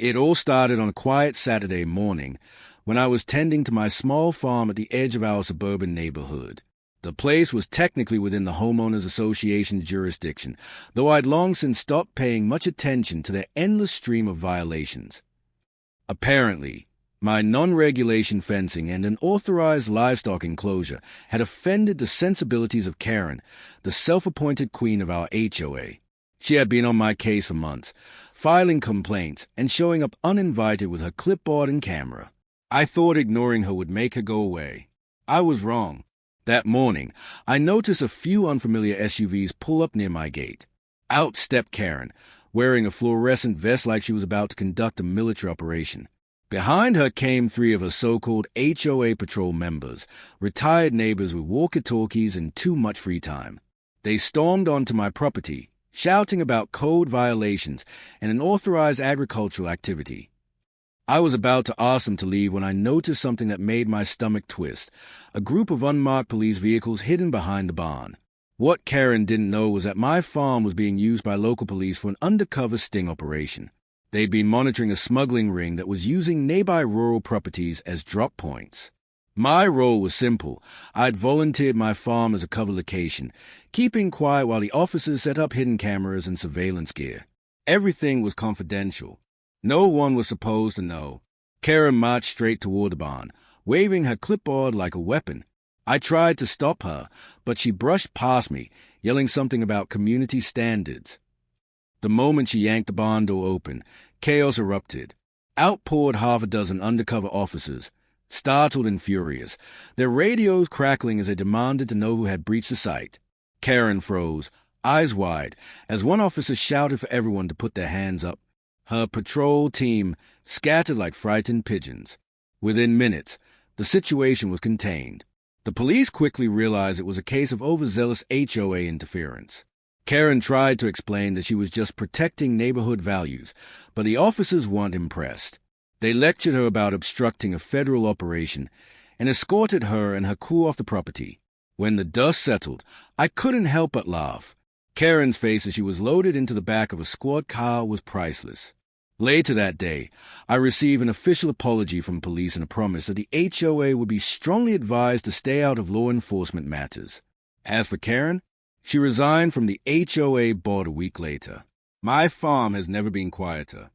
It all started on a quiet Saturday morning when I was tending to my small farm at the edge of our suburban neighborhood. The place was technically within the Homeowners Association's jurisdiction, though I'd long since stopped paying much attention to their endless stream of violations. Apparently, my non-regulation fencing and an authorized livestock enclosure had offended the sensibilities of Karen, the self-appointed queen of our HOA. She had been on my case for months, filing complaints and showing up uninvited with her clipboard and camera. I thought ignoring her would make her go away. I was wrong. That morning, I noticed a few unfamiliar SUVs pull up near my gate. Out stepped Karen, wearing a fluorescent vest like she was about to conduct a military operation. Behind her came 3 of her so-called HOA patrol members, retired neighbors with walkie-talkies and too much free time. They stormed onto my property, shouting about code violations and an authorized agricultural activity. I was about to ask them to leave when I noticed something that made my stomach twist: a group of unmarked police vehicles hidden behind the barn. What Karen didn't know was that my farm was being used by local police for an undercover sting operation. They'd been monitoring a smuggling ring that was using nearby rural properties as drop points. My role was simple. I'd volunteered my farm as a cover location, keeping quiet while the officers set up hidden cameras and surveillance gear. Everything was confidential. No one was supposed to know. Karen marched straight toward the barn, waving her clipboard like a weapon. I tried to stop her, but she brushed past me, yelling something about community standards. The moment she yanked the barn door open, chaos erupted. Out poured 6 undercover officers, startled and furious, their radios crackling as they demanded to know who had breached the site. Karen froze, eyes wide, as one officer shouted for everyone to put their hands up. Her patrol team scattered like frightened pigeons. Within minutes, the situation was contained. The police quickly realized it was a case of overzealous HOA interference. Karen tried to explain that she was just protecting neighborhood values, but the officers weren't impressed. They lectured her about obstructing a federal operation and escorted her and her crew off the property. When the dust settled, I couldn't help but laugh. Karen's face as she was loaded into the back of a squad car was priceless. Later that day, I received an official apology from police and a promise that the HOA would be strongly advised to stay out of law enforcement matters. As for Karen, she resigned from the HOA board a week later. My farm has never been quieter.